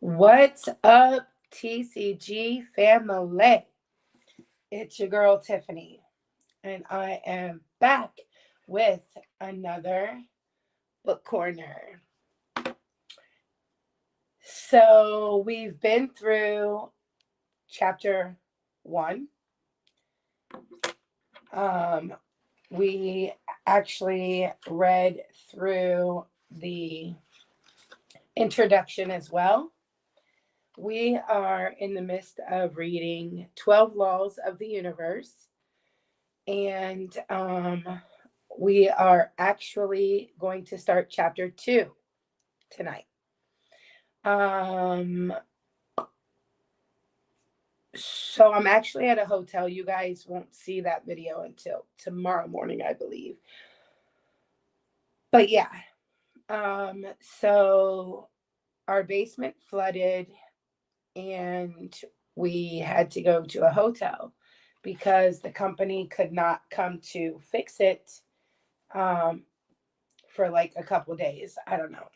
What's up, TCG family? It's your girl Tiffany, and I am back with another book corner. So, we've been through chapter one. Um, we actually read through the introduction as well. We are in the midst of reading 12 Laws of the Universe, and we are actually going to start chapter 2 tonight. Um, so I'm actually at a hotel. You guys won't see that video until tomorrow morning, I believe. But yeah, so our basement flooded and we had to go to a hotel because the company could not come to fix it for like a couple days. I don't know.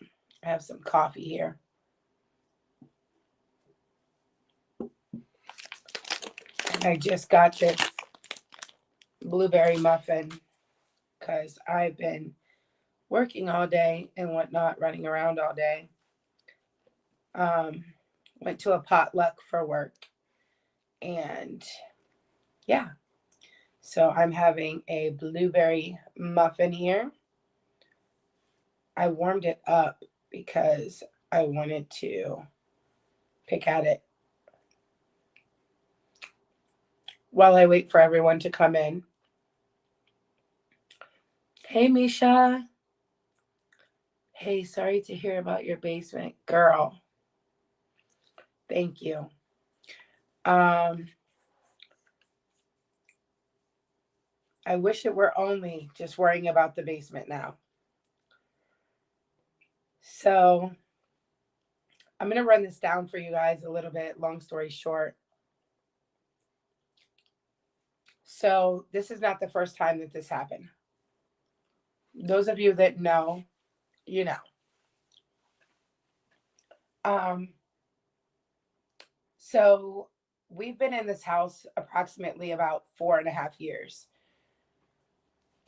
I have some coffee here. And I just got this blueberry muffin because I've been working all day and whatnot, running around all day. Um, Went to a potluck for work. And yeah, so I'm having a blueberry muffin here. I warmed it up because I wanted to pick at it while I wait for everyone to come in. Hey, Misha. Hey, sorry to hear about your basement. Girl, thank you. Um, I wish it were only just worrying about the basement now. So I'm going to run this down for you guys a little bit, long story short. So this is not the first time that this happened. Those of you that know, you know. Um, so we've been in this house approximately about 4.5 years.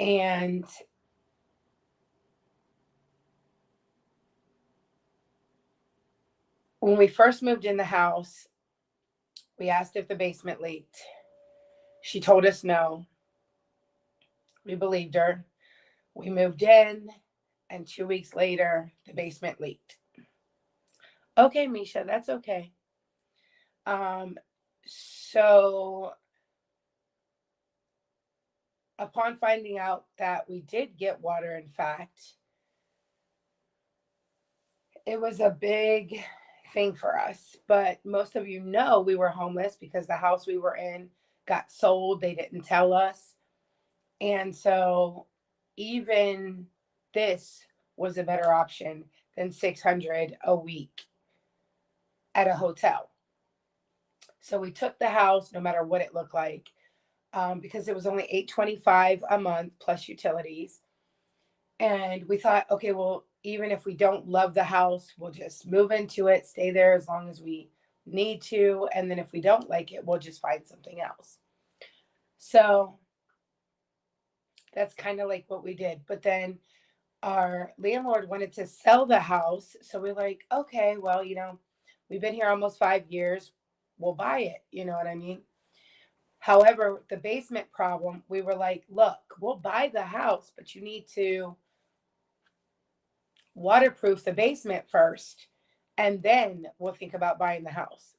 And when we first moved in the house, we asked if the basement leaked. She told us no. We believed her. We moved in, and 2 weeks later, the basement leaked. Okay, Misha, that's okay. Um, so upon finding out that we did get water, in fact, it was a big thing for us. But most of you know we were homeless because the house we were in got sold. They didn't tell us. And so even this was a better option than 600 a week at a hotel. So we took the house no matter what it looked like, because it was only $825 a month plus utilities. And we thought, okay, well, even if we don't love the house, we'll just move into it, stay there as long as we need to. And then if we don't like it, we'll just find something else. So that's kind of like what we did. But then our landlord wanted to sell the house. So we're like, okay, well, we've been here almost 5 years. We'll buy it. You know what I mean? However, the basement problem, we were like, look, we'll buy the house, but you need to waterproof the basement first, and then we'll think about buying the house.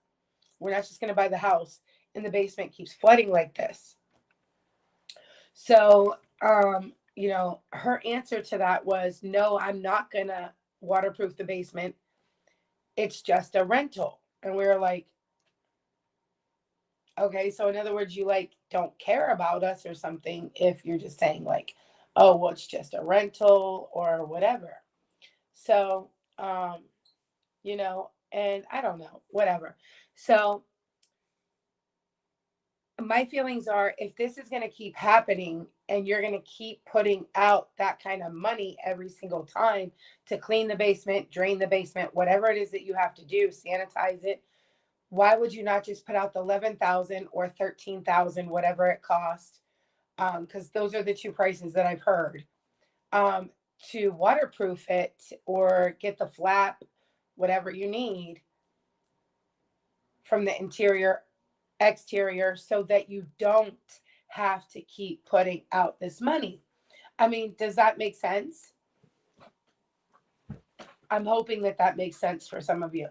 We're not just going to buy the house and the basement keeps flooding like this. So, her answer to that was, no, I'm not going to waterproof the basement. It's just a rental. And we were like, okay, so in other words, you like don't care about us or something if you're just saying like, oh, well, it's just a rental or whatever. So, and I don't know, whatever. So my feelings are, if this is going to keep happening and you're going to keep putting out that kind of money every single time to clean the basement, drain the basement, whatever it is that you have to do, sanitize it, why would you not just put out the 11,000 or 13,000, whatever it costs? Because those are the two prices that I've heard, to waterproof it or get the flap, whatever you need from the interior, exterior, so that you don't have to keep putting out this money. I mean, does that make sense? I'm hoping that that makes sense for some of you.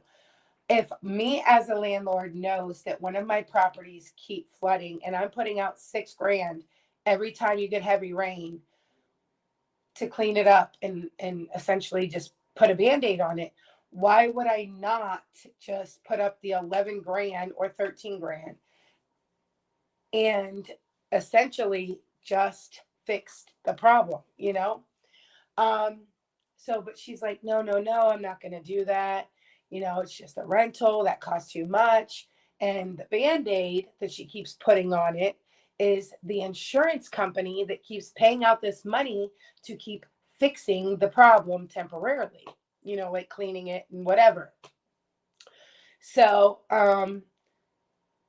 If me as a landlord knows that one of my properties keep flooding and I'm putting out $6,000 every time you get heavy rain to clean it up and essentially just put a Band-Aid on it, why would I not just put up the 11 grand or 13 grand and essentially just fixed the problem, you know? But she's like, no, I'm not going to do that. You know, it's just a rental that costs too much. And the Band-Aid that she keeps putting on it is the insurance company that keeps paying out this money to keep fixing the problem temporarily, you know, like cleaning it and whatever. So,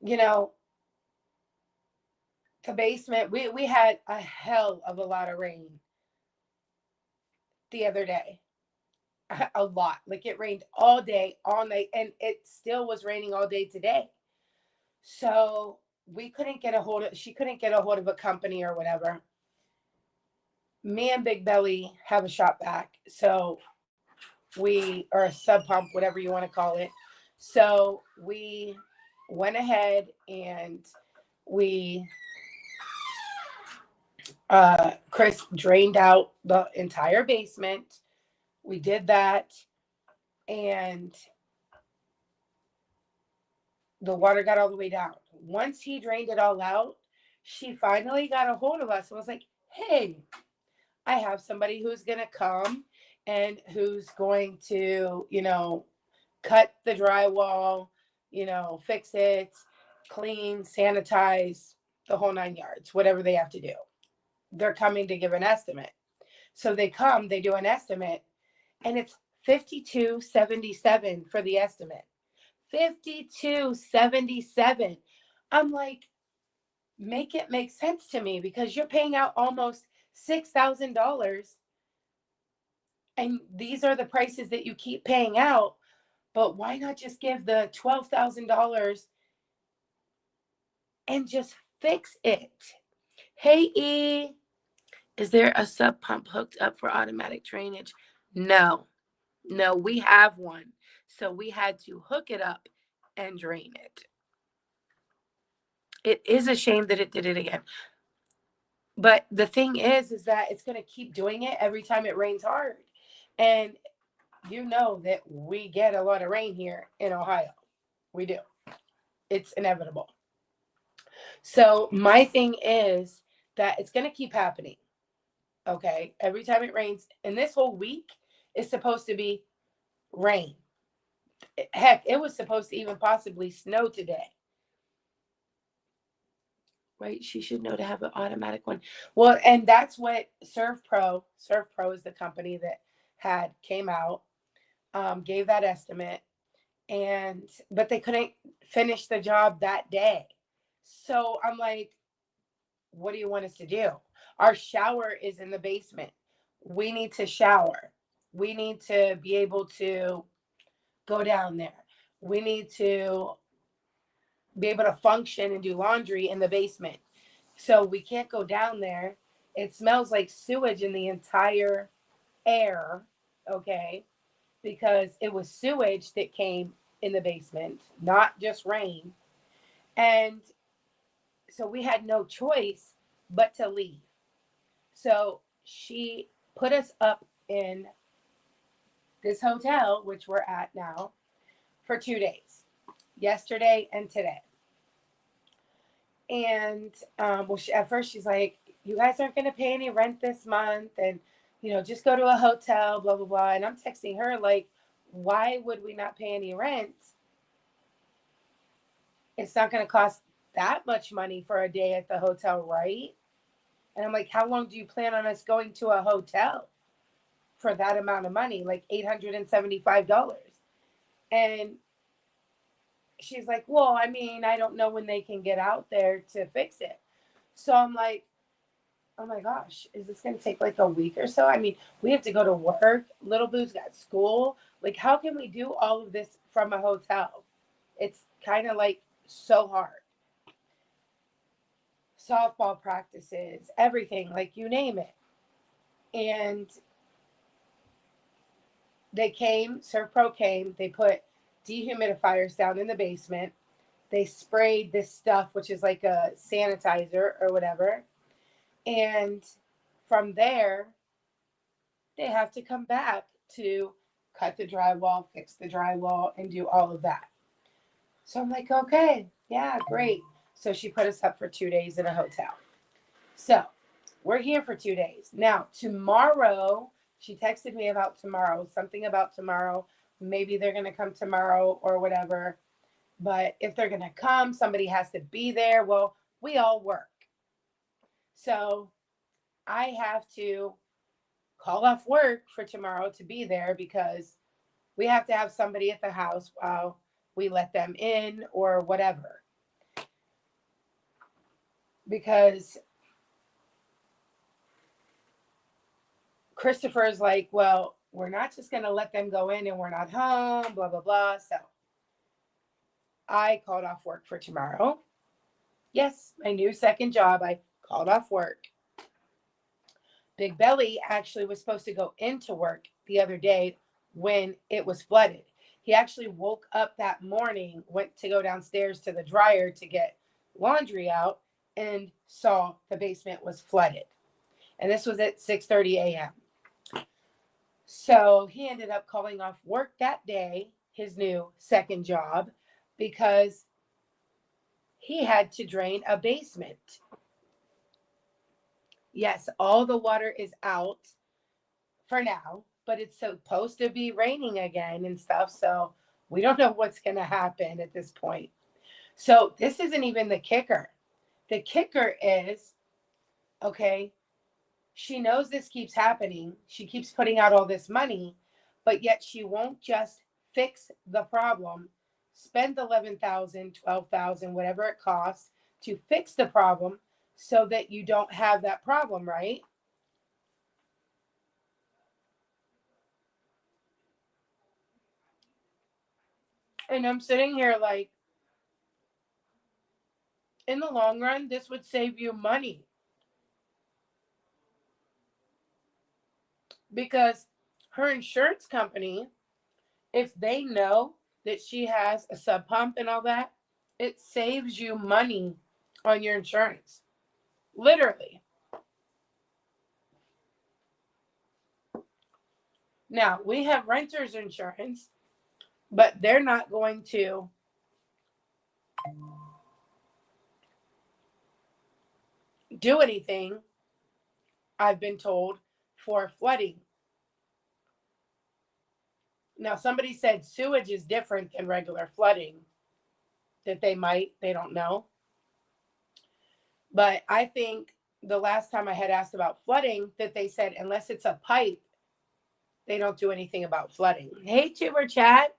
you know, the basement, we had a hell of a lot of rain the other day. A lot. Like it rained all day, all night, and it still was raining all day today. So she couldn't get a hold of a company or whatever. Me and Big Belly have a shop vac. So or a sub pump, whatever you want to call it. So we went ahead and we Chris drained out the entire basement. We did that, and the water got all the way down. Once he drained it all out, she finally got a hold of us and was like, hey, I have somebody who's going to come and who's going to, you know, cut the drywall, you know, fix it, clean, sanitize, the whole 9 yards, whatever they have to do. They're coming to give an estimate. So they come, they do an estimate, and it's $52.77 for the estimate. $52.77. I'm like, make it make sense to me, because you're paying out almost $6,000, and these are the prices that you keep paying out. But why not just give the $12,000 and just fix it? Hey, E, is there a sub pump hooked up for automatic drainage? No, we have one. So we had to hook it up and drain it. It is a shame that it did it again. But the thing is that it's going to keep doing it every time it rains hard. And you know that we get a lot of rain here in Ohio. We do. It's inevitable. So my thing is that it's going to keep happening. Okay. Every time it rains. And this whole week is supposed to be rain. Heck, it was supposed to even possibly snow today. Right? She should know to have an automatic one. Well, and that's what ServPro is the company that came out, gave that estimate, but they couldn't finish the job that day. So I'm like, what do you want us to do? Our shower is in the basement. We need to shower. We need to be able to go down there. We need to be able to function and do laundry in the basement. So we can't go down there. It smells like sewage in the entire air, okay? Because it was sewage that came in the basement, not just rain. And so we had no choice but to leave. So she put us up in this hotel, which we're at now, for 2 days, yesterday and today. And at first she's like, you guys aren't going to pay any rent this month, and you know, just go to a hotel, blah blah blah. And I'm texting her like, why would we not pay any rent? It's not going to cost that much money for a day at the hotel, right? And I'm like, how long do you plan on us going to a hotel for that amount of money? Like $875. And she's like, well, I mean, I don't know when they can get out there to fix it. So I'm like, oh my gosh, is this going to take like a week or so? I mean, we have to go to work. Little Boo's got school. Like, how can we do all of this from a hotel? It's kind of like so hard. Softball practices, everything, like you name it. And they came, Servpro came, they put dehumidifiers down in the basement. They sprayed this stuff, which is like a sanitizer or whatever. And from there, they have to come back to cut the drywall, fix the drywall, and do all of that. So I'm like, okay, yeah, great. So she put us up for 2 days in a hotel. So we're here for 2 days. Now, tomorrow, she texted me about tomorrow, something about tomorrow. Maybe they're going to come tomorrow or whatever. But if they're going to come, somebody has to be there. Well, we all work. So I have to call off work for tomorrow to be there because we have to have somebody at the house while we let them in or whatever. Because Christopher is like, well, we're not just going to let them go in and we're not home, blah, blah, blah. So I called off work for tomorrow. Yes, my new second job. I called off work. Big Belly actually was supposed to go into work the other day when it was flooded. He actually woke up that morning, went to go downstairs to the dryer to get laundry out, and saw the basement was flooded. And this was at 6:30 a.m. So he ended up calling off work that day, his new second job, because he had to drain a basement. Yes, all the water is out for now, but it's supposed to be raining again and stuff. So we don't know what's going to happen at this point. So this isn't even the kicker. The kicker is, okay, she knows this keeps happening. She keeps putting out all this money, but yet she won't just fix the problem, spend 11,000, 12,000, whatever it costs to fix the problem so that you don't have that problem, right? And I'm sitting here like, in the long run, this would save you money because her insurance company, if they know that she has a sub pump and all that, it saves you money on your insurance. Literally. Now, we have renter's insurance, but they're not going to do anything, I've been told, for flooding. Now, somebody said sewage is different than regular flooding, that they don't know. But I think the last time I had asked about flooding, that they said unless it's a pipe, they don't do anything about flooding. Hey, Tuber Chat.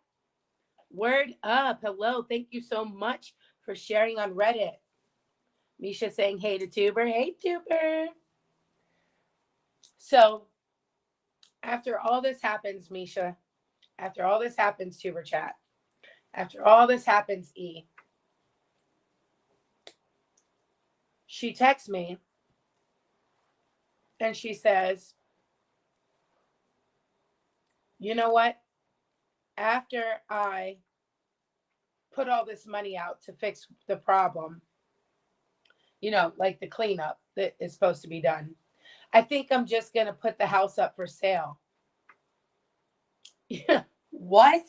Word up. Hello. Thank you so much for sharing on Reddit. Misha saying hey to Tuber. Hey, Tuber. So after all this happens, Misha, after all this happens, Tuber Chat, after all this happens, E, she texts me and she says, you know what? After I put all this money out to fix the problem, like the cleanup that is supposed to be done, I think I'm just going to put the house up for sale. What?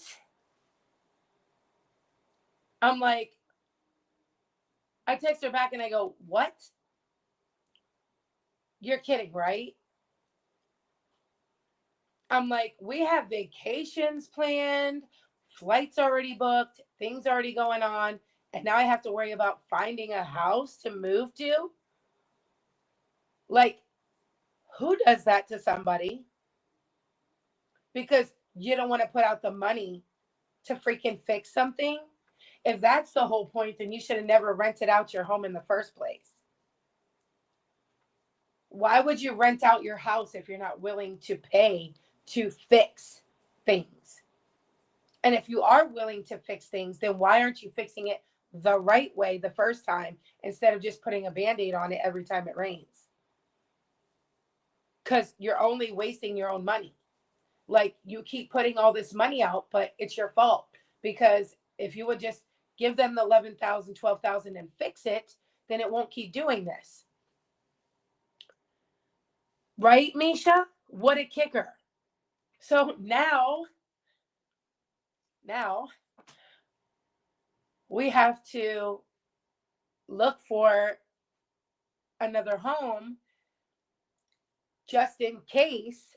I'm like, I text her back and I go, what? You're kidding, right? I'm like, we have vacations planned, flights already booked, things already going on. And now I have to worry about finding a house to move to. Like, who does that to somebody? Because you don't want to put out the money to freaking fix something. If that's the whole point, then you should have never rented out your home in the first place. Why would you rent out your house if you're not willing to pay to fix things? And if you are willing to fix things, then why aren't you fixing it the right way the first time instead of just putting a Band-Aid on it every time it rains? Because you're only wasting your own money. Like, you keep putting all this money out, but it's your fault. Because if you would just give them the 11,000, 12,000 and fix it, then it won't keep doing this. Right, Misha? What a kicker. So now we have to look for another home just in case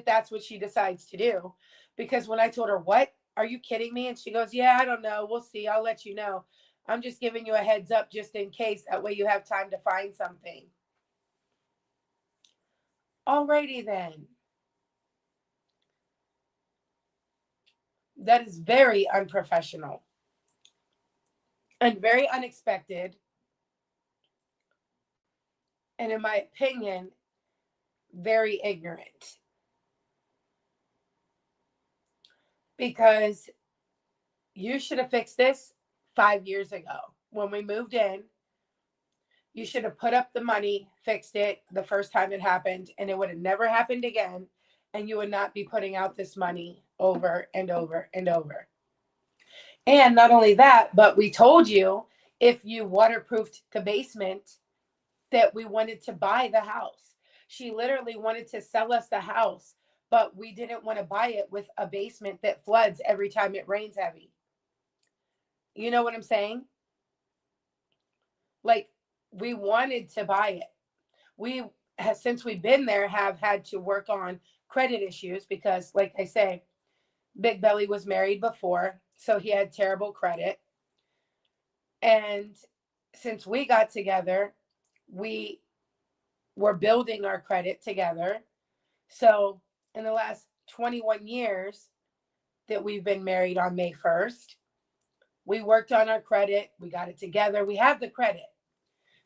that's what she decides to do. Because when I told her, what? Are you kidding me? And she goes, yeah, I don't know. We'll see. I'll let you know. I'm just giving you a heads up just in case. That way you have time to find something. Alrighty then. That is very unprofessional and very unexpected. And in my opinion, very ignorant. Because you should have fixed this 5 years ago. When we moved in, you should have put up the money, fixed it the first time it happened, and it would have never happened again. And you would not be putting out this money over and over and over. And not only that, but we told you if you waterproofed the basement that we wanted to buy the house. She literally wanted to sell us the house, but we didn't want to buy it with a basement that floods every time it rains heavy. You know what I'm saying? Like, we wanted to buy it. We, since we've been there, have had to work on credit issues because, like I say, Big Belly was married before, so he had terrible credit. And since we got together, we were building our credit together. So in the last 21 years that we've been married on May 1st, we worked on our credit. We got it together. We have the credit.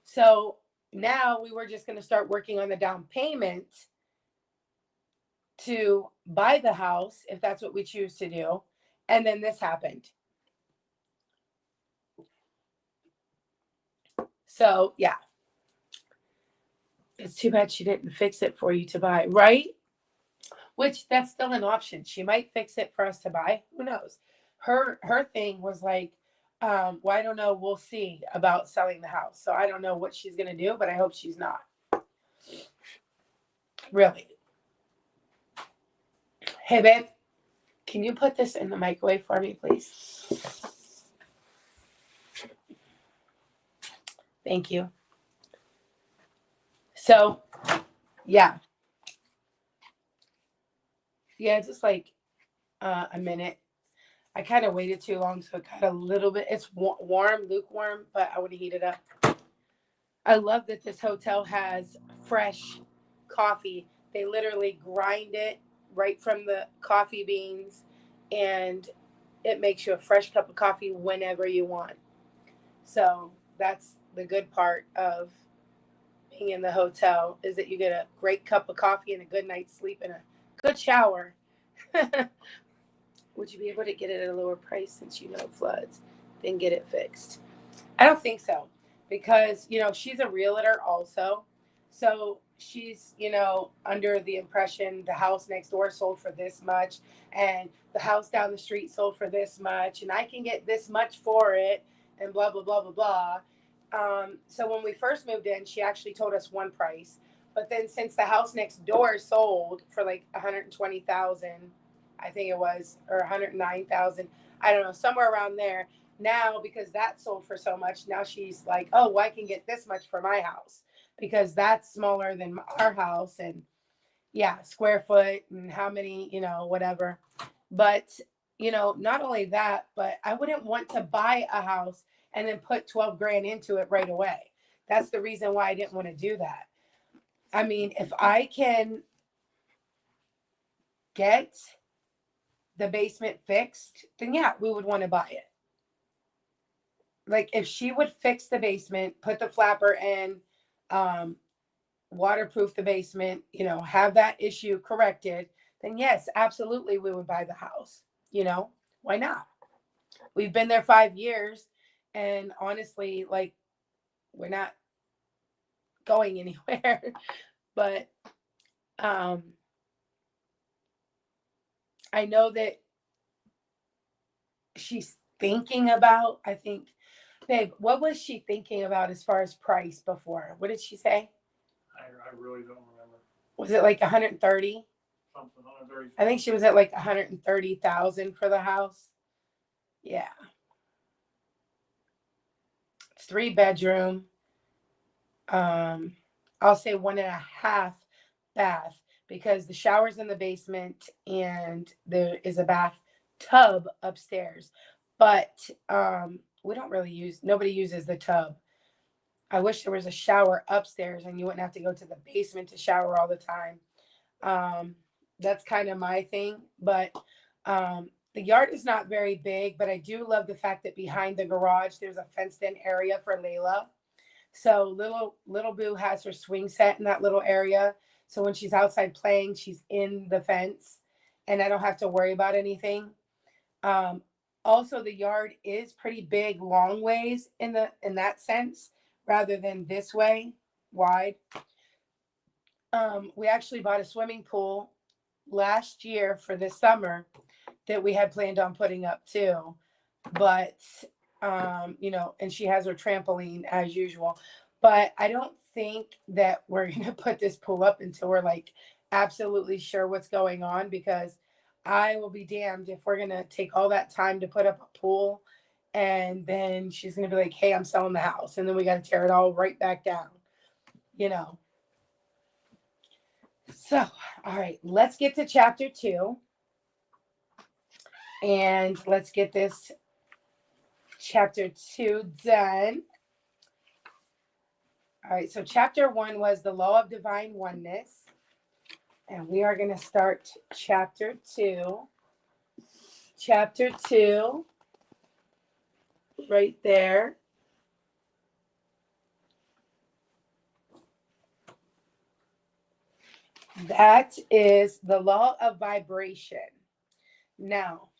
So now we were just going to start working on the down payment to buy the house, if that's what we choose to do. And then this happened. So, yeah. It's too bad she didn't fix it for you to buy, right? Which, that's still an option. She might fix it for us to buy. Who knows? Her thing was like, well, I don't know. We'll see about selling the house. So I don't know what she's going to do, but I hope she's not. Really. Hey, babe, can you put this in the microwave for me, please? Thank you. So, yeah. Yeah, just like a minute. I kind of waited too long, so it got a little bit, it's warm, lukewarm, but I want to heat it up. I love that this hotel has fresh coffee. They literally grind it right from the coffee beans, and it makes you a fresh cup of coffee whenever you want. So that's the good part of being in the hotel, is that you get a great cup of coffee and a good night's sleep and a good shower. Would you be able to get it at a lower price since you know it floods? Then get it fixed. I don't think so, because, she's a realtor also. So she's, under the impression the house next door sold for this much and the house down the street sold for this much and I can get this much for it and blah, blah, blah, blah, blah. So when we first moved in, she actually told us one price. But then since the house next door sold for like 120,000, I think it was, or 109,000, I don't know, somewhere around there. Now, because that sold for so much, now she's like, oh, well, I can get this much for my house because that's smaller than our house. And yeah, square foot and how many, whatever. But not only that, but I wouldn't want to buy a house and then put 12 grand into it right away. That's the reason why I didn't want to do that. I mean, if I can get the basement fixed, then yeah, we would want to buy it. Like if she would fix the basement, put the flapper in, um, waterproof the basement, have that issue corrected, then yes, absolutely we would buy the house. Why not? We've been there 5 years, and honestly, like, we're not going anywhere. But I know that she's thinking about, I think, babe, what was she thinking about as far as price before? What did she say? I really don't remember. Was it like 130? Something 130. I think she was at like 130,000 for the house. Yeah. It's 3 bedroom. I'll say 1.5 bath, because the shower's in the basement and there is a bathtub upstairs. But we don't really nobody uses the tub. I wish there was a shower upstairs and you wouldn't have to go to the basement to shower all the time. That's kind of my thing. But the yard is not very big, but I do love the fact that behind the garage there's a fenced in area for Layla. So little Boo has her swing set in that little area. So when she's outside playing, she's in the fence and I don't have to worry about anything. Also, the yard is pretty big, long ways in that sense, rather than this way, wide. We actually bought a swimming pool last year for this summer that we had planned on putting up too. But, and she has her trampoline as usual. But I don't think that we're going to put this pool up until we're like absolutely sure what's going on, because I will be damned if we're going to take all that time to put up a pool and then she's going to be like, hey, I'm selling the house. And then we got to tear it all right back down, So, all right, let's get to chapter 2. And let's get this chapter 2 done. All right, so chapter 1 was the law of divine oneness. And we are going to start chapter 2. Chapter 2, right there. That is the law of vibration. Now,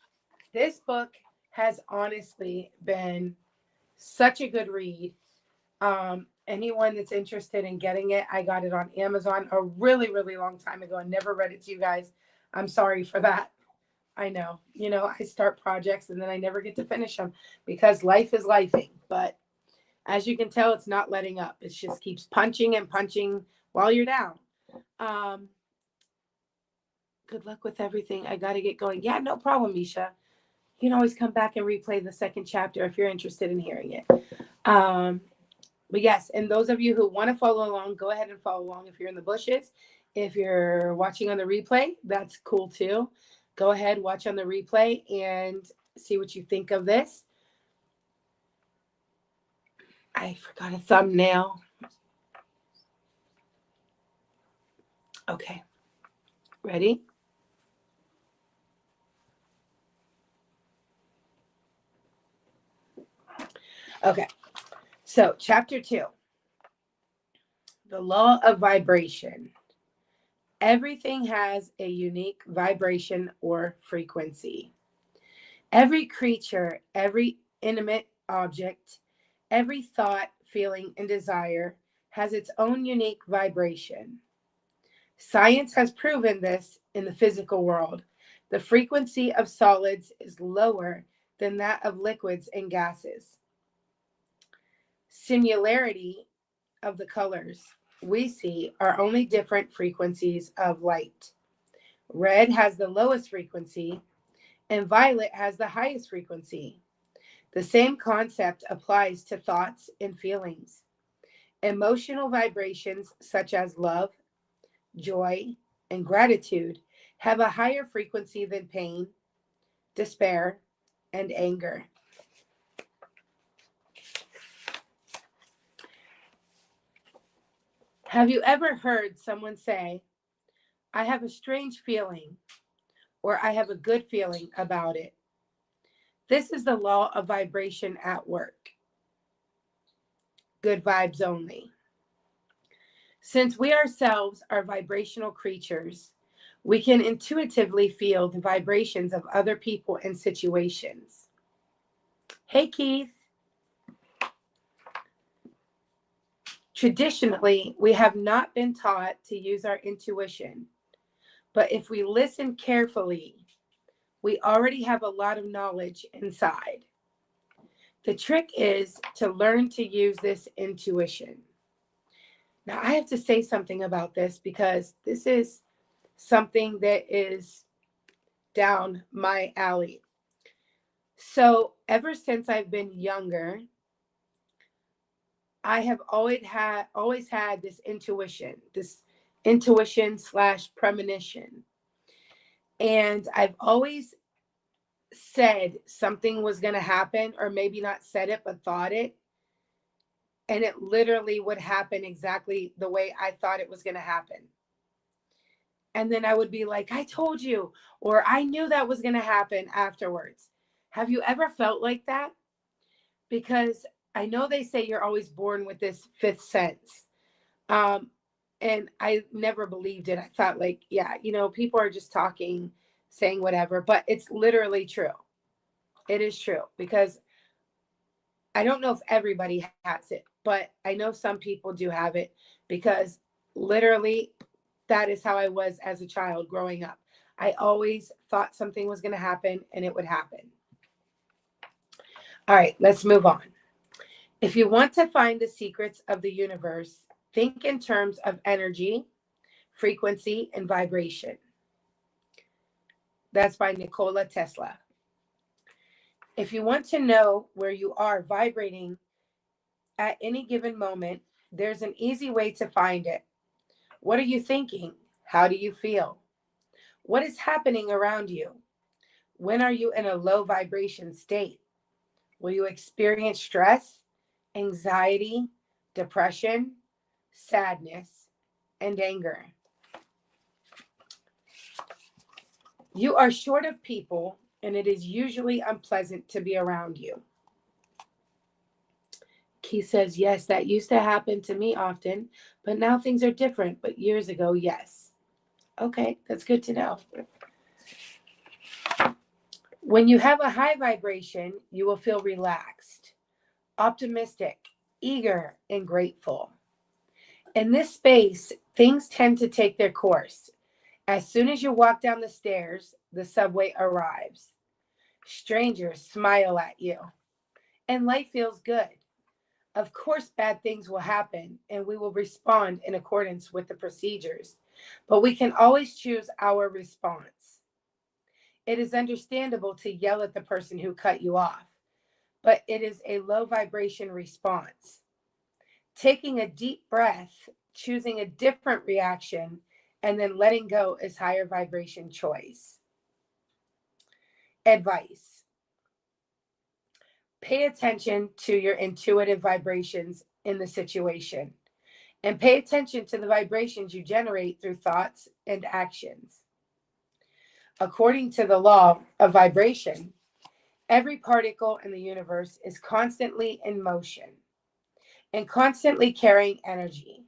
this book has honestly been such a good read. Anyone that's interested in getting it, I got it on Amazon a really, really long time ago and never read it to you guys. I'm sorry for that. I know, I start projects and then I never get to finish them because life is lifing. But as you can tell, it's not letting up. It just keeps punching and punching while you're down. Good luck with everything. I got to get going. Yeah, no problem, Misha. You can always come back and replay the second chapter if you're interested in hearing it. But yes, and those of you who want to follow along, go ahead and follow along if you're in the bushes. If you're watching on the replay, that's cool too. Go ahead, watch on the replay and see what you think of this. I forgot a thumbnail. Okay. Ready? Okay. So, chapter 2. The law of vibration. Everything has a unique vibration or frequency. Every creature, every inanimate object, every thought, feeling, and desire has its own unique vibration. Science has proven this in the physical world. The frequency of solids is lower than that of liquids and gases. Similarity of the colors we see are only different frequencies of light. Red has the lowest frequency, and violet has the highest frequency. The same concept applies to thoughts and feelings. Emotional vibrations such as love, joy, and gratitude have a higher frequency than pain, despair, and anger. Have you ever heard someone say, I have a strange feeling, or I have a good feeling about it? This is the law of vibration at work. Good vibes only. Since we ourselves are vibrational creatures, we can intuitively feel the vibrations of other people and situations. Hey, Keith. Traditionally, we have not been taught to use our intuition, but if we listen carefully, we already have a lot of knowledge inside. The trick is to learn to use this intuition. Now, I have to say something about this because this is something that is down my alley. So, ever since I've been younger, I have always had this intuition slash premonition. And I've always said something was going to happen, or maybe not said it, but thought it. And it literally would happen exactly the way I thought it was going to happen. And then I would be like, I told you, or I knew that was going to happen afterwards. Have you ever felt like that? Because I know they say you're always born with this fifth sense. And I never believed it. I thought like, yeah, people are just talking, saying whatever, but it's literally true. It is true because I don't know if everybody has it, but I know some people do have it because literally that is how I was as a child growing up. I always thought something was going to happen and it would happen. All right, let's move on. If you want to find the secrets of the universe, think in terms of energy, frequency, and vibration. That's by Nikola Tesla. If you want to know where you are vibrating at any given moment, there's an easy way to find it. What are you thinking? How do you feel? What is happening around you? When are you in a low vibration state? Will you experience stress, anxiety, depression, sadness, and anger? You are short of people, and it is usually unpleasant to be around you. Keith says, yes, that used to happen to me often, but now things are different. But years ago, yes. Okay, that's good to know. When you have a high vibration, you will feel relaxed, optimistic, eager, and grateful. In this space, things tend to take their course. As soon as you walk down the stairs, the subway arrives. Strangers smile at you, and life feels good. Of course, bad things will happen, and we will respond in accordance with the procedures, but we can always choose our response. It is understandable to yell at the person who cut you off, but it is a low vibration response. Taking a deep breath, choosing a different reaction, and then letting go is higher vibration choice. Advice. Pay attention to your intuitive vibrations in the situation, and pay attention to the vibrations you generate through thoughts and actions. According to the law of vibration, every particle in the universe is constantly in motion and constantly carrying energy.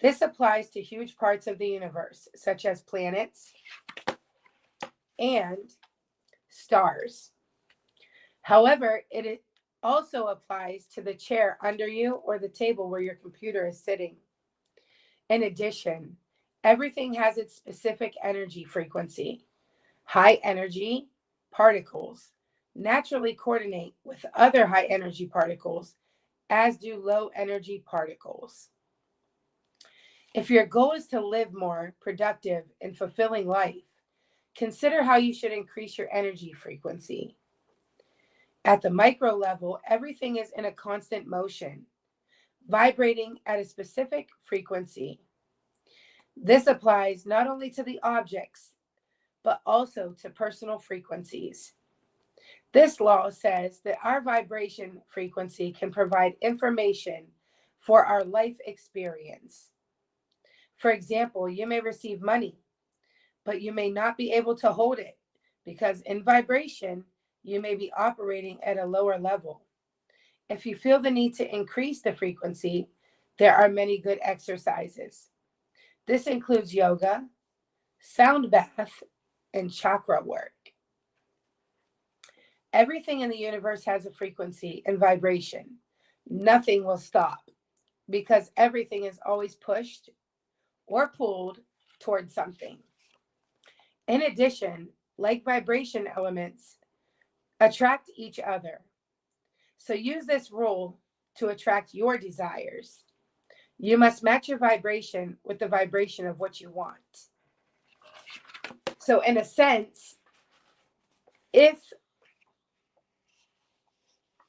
This applies to huge parts of the universe, such as planets and stars. However, it also applies to the chair under you or the table where your computer is sitting. In addition, everything has its specific energy frequency. High energy particles naturally coordinate with other high energy particles, as do low energy particles. If your goal is to live more productive and fulfilling life, consider how you should increase your energy frequency. At the micro level, everything is in a constant motion, vibrating at a specific frequency. This applies not only to the objects, but also to personal frequencies. This law says that our vibration frequency can provide information for our life experience. For example, you may receive money, but you may not be able to hold it because in vibration, you may be operating at a lower level. If you feel the need to increase the frequency, there are many good exercises. This includes yoga, sound bath, and chakra work. Everything in the universe has a frequency and vibration. Nothing will stop because everything is always pushed or pulled towards something. In addition, like vibration elements attract each other. So use this rule to attract your desires. You must match your vibration with the vibration of what you want. So in a sense, if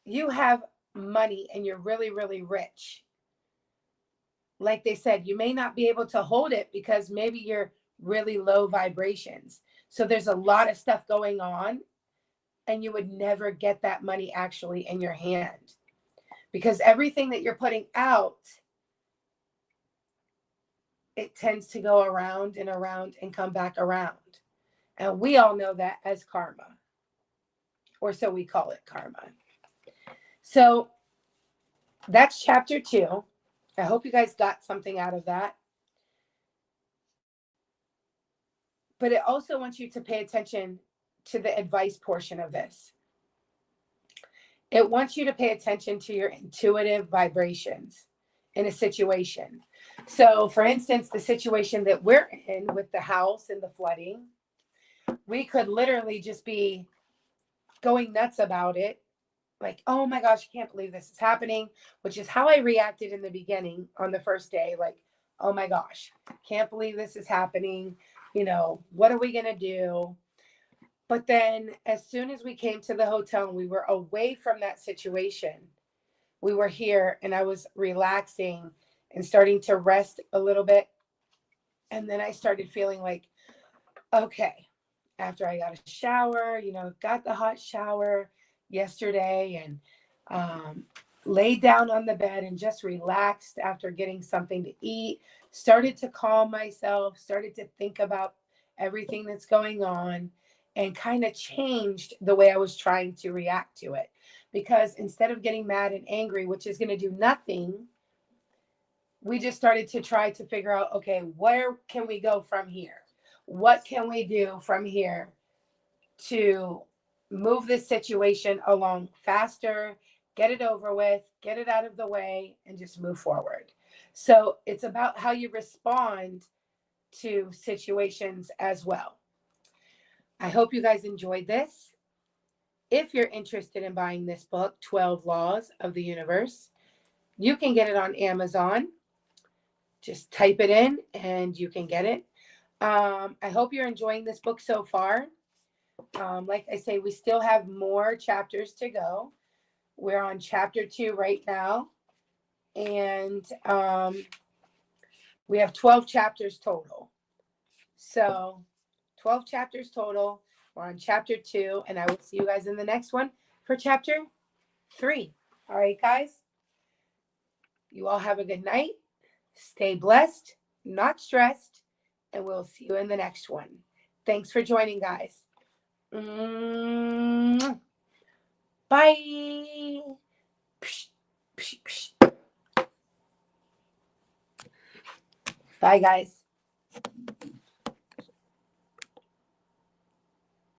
you have money and you're really, really rich, like they said, you may not be able to hold it because maybe you're really low vibrations. So there's a lot of stuff going on and you would never get that money actually in your hand because everything that you're putting out, it tends to go around and come back around. And we all know that as karma, or so we call it, karma. So that's chapter 2. I hope you guys got something out of that. But it also wants you to pay attention to the advice portion of this. It wants you to pay attention to your intuitive vibrations in a situation. So, for instance, the situation that we're in with the house and the flooding, we could literally just be going nuts about it. Like, oh my gosh, I can't believe this is happening, which is how I reacted in the beginning on the first day. Like, oh my gosh, can't believe this is happening. You know, what are we going to do? But then as soon as we came to the hotel and we were away from that situation, we were here and I was relaxing and starting to rest a little bit. And then I started feeling like, okay, after I got a shower, got the hot shower yesterday and laid down on the bed and just relaxed after getting something to eat, started to calm myself, started to think about everything that's going on and kind of changed the way I was trying to react to it. Because instead of getting mad and angry, which is going to do nothing, we just started to try to figure out, okay, where can we go from here? What can we do from here to move this situation along faster, get it over with, get it out of the way, and just move forward. So it's about how you respond to situations as well. I hope you guys enjoyed this. If you're interested in buying this book, 12 Laws of the Universe, you can get it on Amazon. Just type it in and you can get it. I hope you're enjoying this book so far. Like I say, we still have more chapters to go. We're on chapter 2 right now. And we have 12 chapters total. So 12 chapters total. We're on chapter 2. And I will see you guys in the next one for chapter 3. All right, guys. You all have a good night. Stay blessed, not stressed. And we'll see you in the next one. Thanks for joining, guys. Bye. Bye, guys.